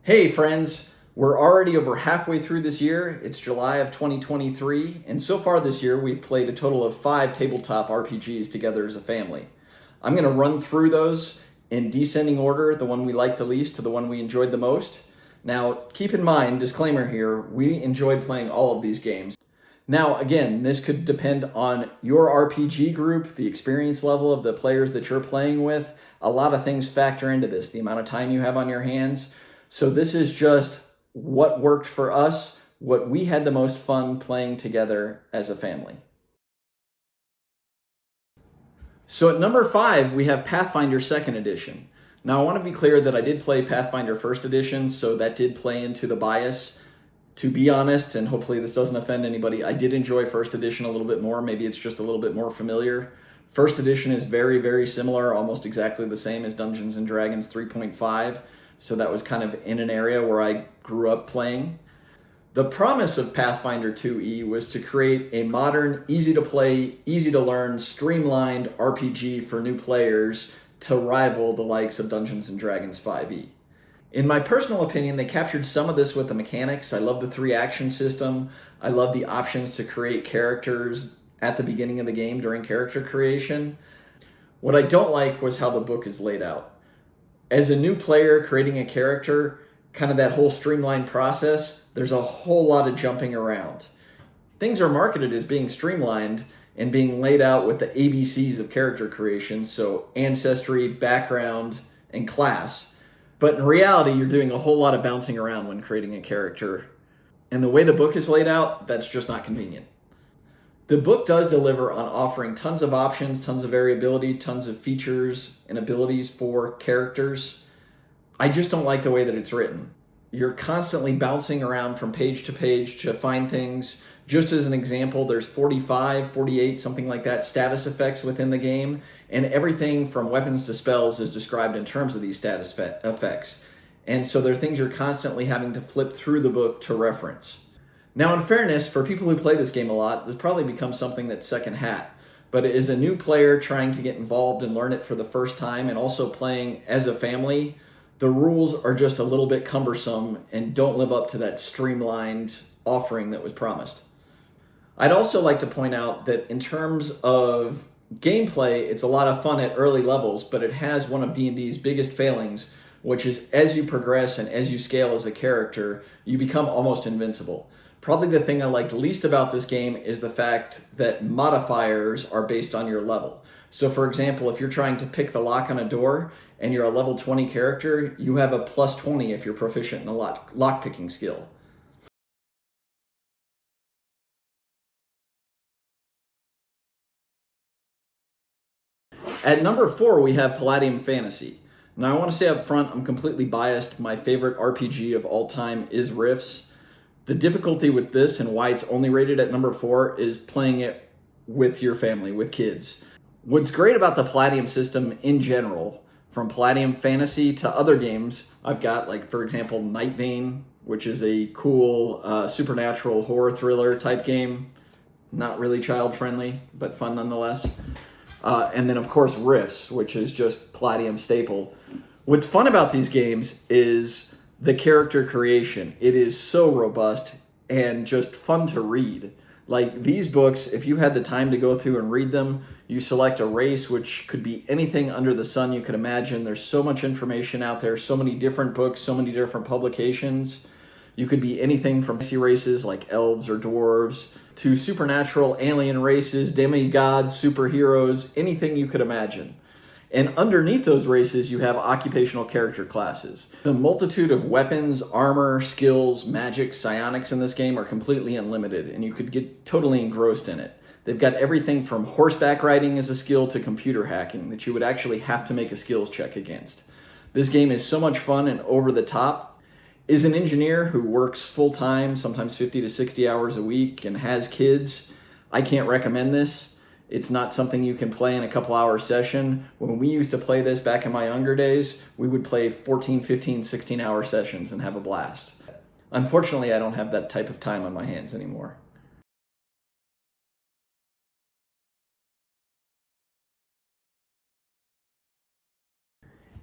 Hey friends, we're already over halfway through this year. It's July of 2023, and so far this year we've played a total of 5 tabletop RPGs together as a family. I'm going to run through those in descending order, the one we liked the least to the one we enjoyed the most. Now, keep in mind, disclaimer here, we enjoyed playing all of these games. Now, again, this could depend on your RPG group, the experience level of the players that you're playing with. A lot of things factor into this, the amount of time you have on your hands. So this is just what worked for us, what we had the most fun playing together as a family. So at number 5, we have Pathfinder 2nd Edition. Now I want to be clear that I did play Pathfinder 1st Edition, so that did play into the bias. To be honest, and hopefully this doesn't offend anybody, I did enjoy 1st Edition a little bit more. Maybe it's just a little bit more familiar. 1st Edition is very, very similar, almost exactly the same as Dungeons & Dragons 3.5. So that was kind of in an area where I grew up playing. The promise of Pathfinder 2e was to create a modern, easy to play, easy to learn, streamlined RPG for new players to rival the likes of Dungeons & Dragons 5e. In my personal opinion, they captured some of this with the mechanics. I love the 3-action system. I love the options to create characters at the beginning of the game during character creation. What I don't like was how the book is laid out. As a new player creating a character, kind of that whole streamlined process, there's a whole lot of jumping around. Things are marketed as being streamlined and being laid out with the ABCs of character creation, so ancestry, background, and class. But in reality, you're doing a whole lot of bouncing around when creating a character. And the way the book is laid out, that's just not convenient. The book does deliver on offering tons of options, tons of variability, tons of features and abilities for characters. I just don't like the way that it's written. You're constantly bouncing around from page to find things. Just as an example, there's 45, 48, something like that, status effects within the game, and everything from weapons to spells is described in terms of these status effects. And so there are things you're constantly having to flip through the book to reference. Now, in fairness, for people who play this game a lot, this probably becomes something that's second hat. But as a new player trying to get involved and learn it for the first time and also playing as a family, the rules are just a little bit cumbersome and don't live up to that streamlined offering that was promised. I'd also like to point out that in terms of gameplay, it's a lot of fun at early levels, but it has one of D&D's biggest failings, which is as you progress and as you scale as a character, you become almost invincible. Probably the thing I liked least about this game is the fact that modifiers are based on your level. So for example, if you're trying to pick the lock on a door and you're a level 20 character, you have a plus 20 if you're proficient in a lock picking skill. At number 4, we have Palladium Fantasy. Now I want to say up front, I'm completely biased. My favorite RPG of all time is Rifts. The difficulty with this and why it's only rated at number 4 is playing it with your family, with kids. What's great about the Palladium system in general, from Palladium Fantasy to other games, I've got, like, for example, Night Vane, which is a cool supernatural horror thriller type game. Not really child-friendly, but fun nonetheless. And then, of course, Rifts, which is just Palladium staple. What's fun about these games is the character creation. It is so robust and just fun to read. Like these books, if you had the time to go through and read them, you select a race, which could be anything under the sun you could imagine. There's so much information out there, so many different books, so many different publications. You could be anything from fantasy races like elves or dwarves to supernatural alien races, demigods, superheroes, anything you could imagine. And underneath those races, you have occupational character classes. The multitude of weapons, armor, skills, magic, psionics in this game are completely unlimited, and you could get totally engrossed in it. They've got everything from horseback riding as a skill to computer hacking that you would actually have to make a skills check against. This game is so much fun and over the top. As an engineer who works full-time, sometimes 50 to 60 hours a week, and has kids, I can't recommend this. It's not something you can play in a couple hour session. When we used to play this back in my younger days, we would play 14, 15, 16 hour sessions and have a blast. Unfortunately, I don't have that type of time on my hands anymore.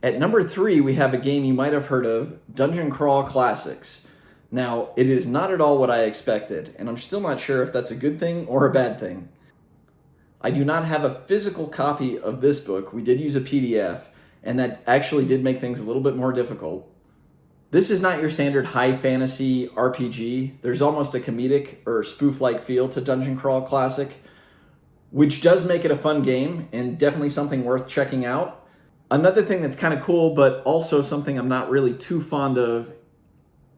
At number 3, we have a game you might have heard of, Dungeon Crawl Classics. Now, it is not at all what I expected, and I'm still not sure if that's a good thing or a bad thing. I do not have a physical copy of this book. We did use a PDF, and that actually did make things a little bit more difficult. This is not your standard high fantasy RPG. There's almost a comedic or spoof-like feel to Dungeon Crawl Classic, which does make it a fun game and definitely something worth checking out. Another thing that's kind of cool, but also something I'm not really too fond of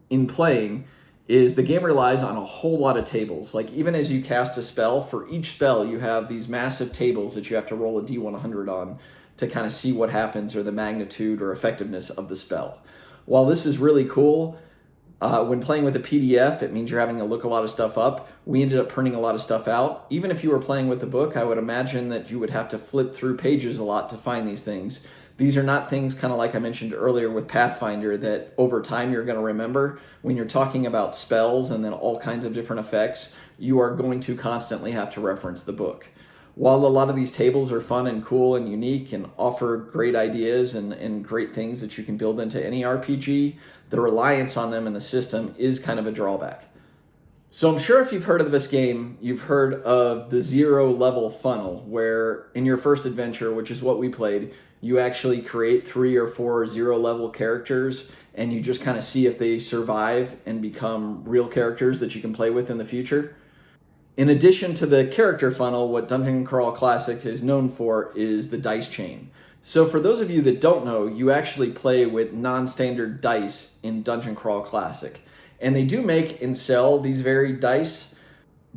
in playing, is the game relies on a whole lot of tables. Like even as you cast a spell, for each spell you have these massive tables that you have to roll a D100 on to kind of see what happens or the magnitude or effectiveness of the spell. While this is really cool, when playing with a PDF, it means you're having to look a lot of stuff up. We ended up printing a lot of stuff out. Even if you were playing with the book, I would imagine that you would have to flip through pages a lot to find these things. These are not things, kind of like I mentioned earlier with Pathfinder, that over time you're going to remember. When you're talking about spells and then all kinds of different effects, you are going to constantly have to reference the book. While a lot of these tables are fun and cool and unique and offer great ideas and great things that you can build into any RPG, the reliance on them in the system is kind of a drawback. So I'm sure if you've heard of this game, you've heard of the 0 level funnel, where in your first adventure, which is what we played, you actually create 3 or 4 0 level characters and you just kind of see if they survive and become real characters that you can play with in the future. In addition to the character funnel, what Dungeon Crawl Classic is known for is the dice chain. So for those of you that don't know, you actually play with non-standard dice in Dungeon Crawl Classic. And they do make and sell these varied dice,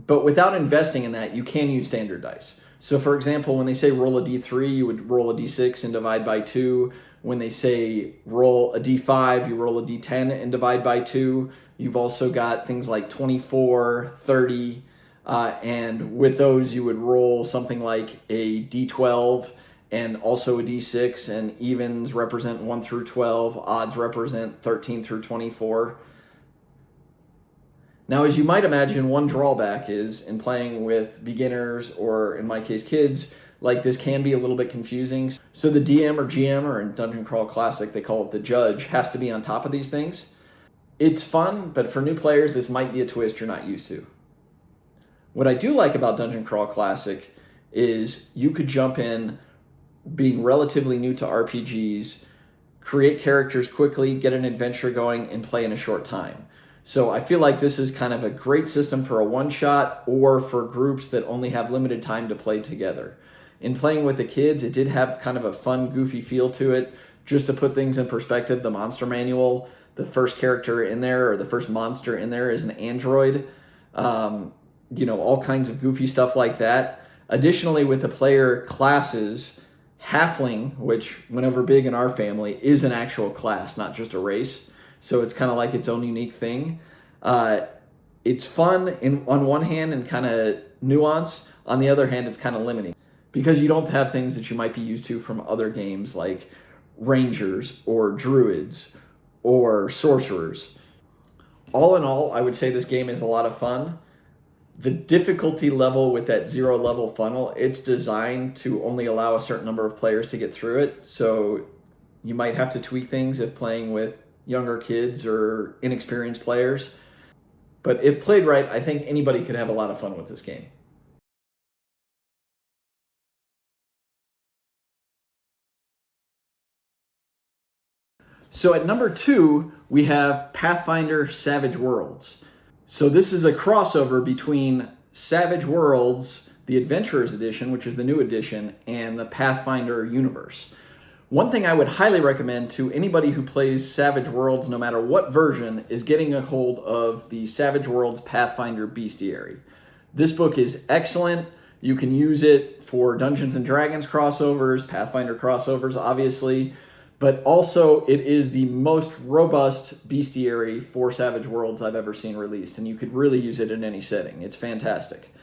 but without investing in that, you can use standard dice. So for example, when they say roll a d3, you would roll a d6 and divide by 2. When they say roll a d5, you roll a d10 and divide by 2. You've also got things like 24, 30, and with those you would roll something like a d12 and also a d6, and evens represent 1 through 12, odds represent 13 through 24. Now, as you might imagine, one drawback is in playing with beginners, or in my case, kids, like this can be a little bit confusing. So the DM or GM, or in Dungeon Crawl Classic, they call it the judge, has to be on top of these things. It's fun, but for new players, this might be a twist you're not used to. What I do like about Dungeon Crawl Classic is you could jump in being relatively new to RPGs, create characters quickly, get an adventure going, and play in a short time. So I feel like this is kind of a great system for a one-shot or for groups that only have limited time to play together. In playing with the kids, it did have kind of a fun, goofy feel to it. Just to put things in perspective, the monster manual, the first character in there, or the first monster in there, is an android. All kinds of goofy stuff like that. Additionally, with the player classes, Halfling, which whenever big in our family, is an actual class, not just a race. So it's kind of like its own unique thing. It's fun on one hand and kind of nuance. On the other hand, it's kind of limiting because you don't have things that you might be used to from other games like rangers or druids or sorcerers. All in all, I would say this game is a lot of fun. The difficulty level with that 0 level funnel, it's designed to only allow a certain number of players to get through it. So you might have to tweak things if playing with younger kids or inexperienced players. But if played right, I think anybody could have a lot of fun with this game. So at number 2, we have Pathfinder Savage Worlds. So this is a crossover between Savage Worlds, the Adventurers Edition, which is the new edition, and the Pathfinder universe. One thing I would highly recommend to anybody who plays Savage Worlds, no matter what version, is getting a hold of the Savage Worlds Pathfinder Bestiary. This book is excellent. You can use it for Dungeons and Dragons crossovers, Pathfinder crossovers, obviously, but also it is the most robust bestiary for Savage Worlds I've ever seen released, and you could really use it in any setting. It's fantastic.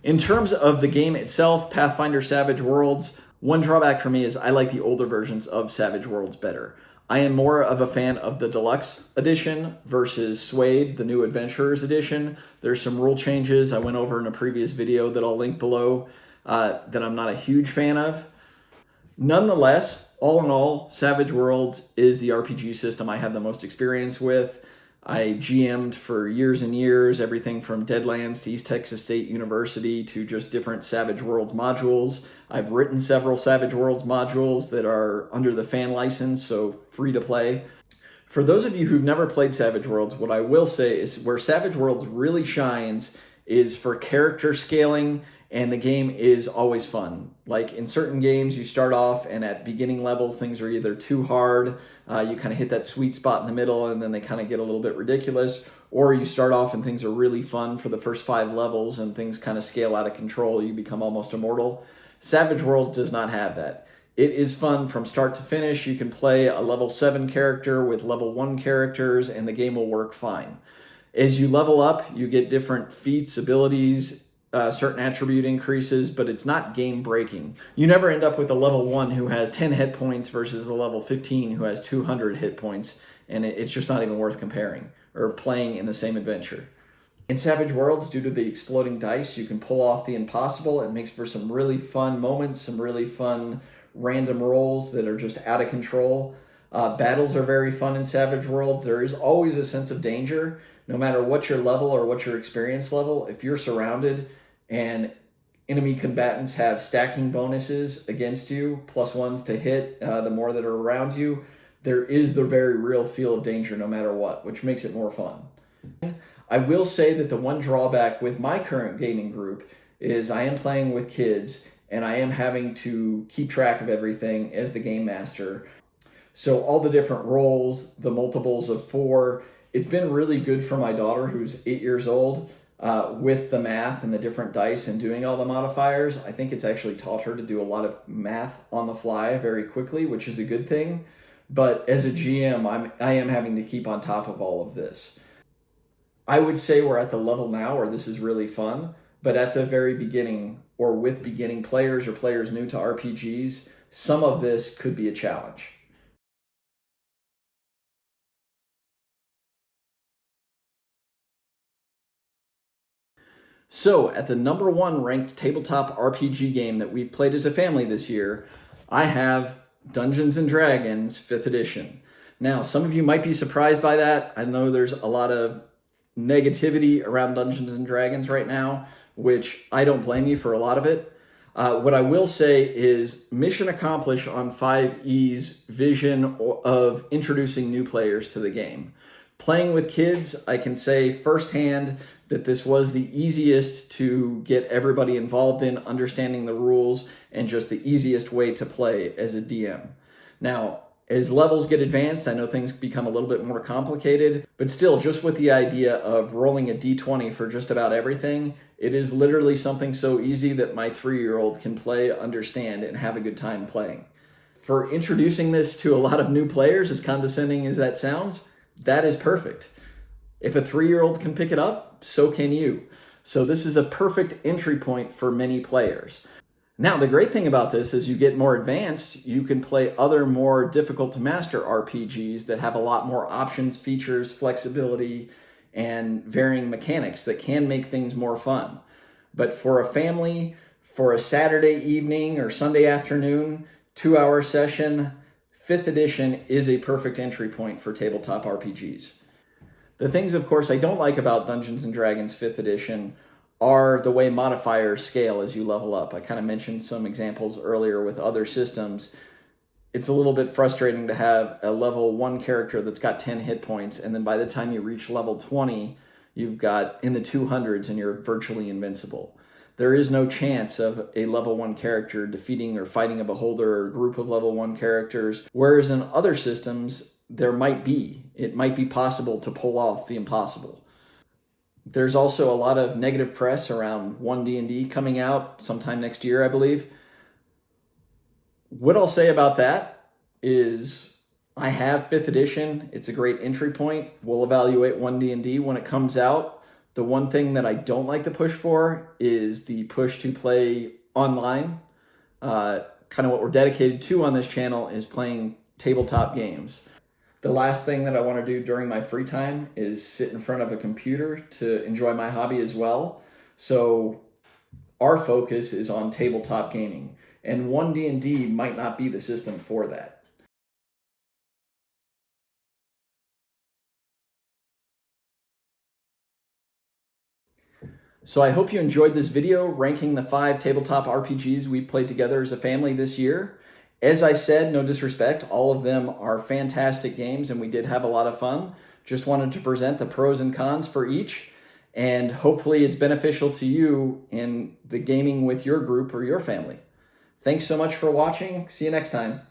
In terms of the game itself, Pathfinder Savage Worlds, one drawback for me is I like the older versions of Savage Worlds better. I am more of a fan of the Deluxe Edition versus Suede, the new Adventurers Edition. There's some rule changes I went over in a previous video that I'll link below that I'm not a huge fan of. Nonetheless, All in all, Savage Worlds is the RPG system I have the most experience with. I GM'd for years and years, everything from Deadlands to East Texas State University to just different Savage Worlds modules. I've written several Savage Worlds modules that are under the fan license, so free to play. For those of you who've never played Savage Worlds, what I will say is where Savage Worlds really shines is for character scaling, and the game is always fun. Like in certain games, you start off and at beginning levels, things are either too hard, you kind of hit that sweet spot in the middle and then they kind of get a little bit ridiculous, or you start off and things are really fun for the first 5 levels and things kind of scale out of control, you become almost immortal. Savage Worlds does not have that. It is fun from start to finish. You can play a level 7 character with level 1 characters and the game will work fine. As you level up, you get different feats, abilities, certain attribute increases, but it's not game breaking. You never end up with a level 1 who has 10 hit points versus a level 15 who has 200 hit points, and it's just not even worth comparing or playing in the same adventure. In Savage Worlds, due to the exploding dice, you can pull off the impossible. It makes for some really fun moments, some really fun random rolls that are just out of control. Battles are very fun in Savage Worlds. There is always a sense of danger, no matter what your level or what your experience level. If you're surrounded and enemy combatants have stacking bonuses against you, +1s to hit, the more that are around you, there is the very real feel of danger no matter what, which makes it more fun. I will say that the one drawback with my current gaming group is I am playing with kids and I am having to keep track of everything as the game master. So all the different roles, the multiples of 4, it's been really good for my daughter who's 8 years old with the math and the different dice and doing all the modifiers. I think it's actually taught her to do a lot of math on the fly very quickly, which is a good thing. But as a GM, I am having to keep on top of all of this. I would say we're at the level now where this is really fun, but at the very beginning or with beginning players or players new to RPGs, some of this could be a challenge. So at the #1 ranked tabletop RPG game that we've played as a family this year, I have Dungeons & Dragons 5th edition. Now, some of you might be surprised by that. I know there's a lot of negativity around Dungeons & Dragons right now, which I don't blame you for a lot of it. What I will say is mission accomplished on 5E's vision of introducing new players to the game. Playing with kids, I can say firsthand that this was the easiest to get everybody involved in, understanding the rules, and just the easiest way to play as a DM. Now, as levels get advanced, I know things become a little bit more complicated, but still, just with the idea of rolling a d20 for just about everything, it is literally something so easy that my 3-year-old can play, understand, and have a good time playing. For introducing this to a lot of new players, as condescending as that sounds, that is perfect. If a 3-year-old can pick it up, so can you. So this is a perfect entry point for many players. Now, the great thing about this is you get more advanced, you can play other more difficult to master RPGs that have a lot more options, features, flexibility, and varying mechanics that can make things more fun. But for a family, for a Saturday evening or Sunday afternoon, 2-hour session, 5th edition is a perfect entry point for tabletop RPGs. The things, of course, I don't like about Dungeons & Dragons 5th edition are the way modifiers scale as you level up. I kind of mentioned some examples earlier with other systems. It's a little bit frustrating to have a level 1 character that's got 10 hit points, and then by the time you reach level 20, you've got in the 200s and you're virtually invincible. There is no chance of a level 1 character defeating or fighting a beholder or a group of level 1 characters, whereas in other systems, there might be. It might be possible to pull off the impossible. There's also a lot of negative press around 1D&D coming out sometime next year, I believe. What I'll say about that is I have 5th edition. It's a great entry point. We'll evaluate 1D&D when it comes out. The one thing that I don't like the push for is the push to play online. Kind of what we're dedicated to on this channel is playing tabletop games. The last thing that I want to do during my free time is sit in front of a computer to enjoy my hobby as well. So our focus is on tabletop gaming. and one D&D might not be the system for that. So I hope you enjoyed this video ranking the 5 tabletop RPGs we played together as a family this year. As I said, no disrespect, all of them are fantastic games and we did have a lot of fun. Just wanted to present the pros and cons for each, and hopefully it's beneficial to you in the gaming with your group or your family. Thanks so much for watching. See you next time.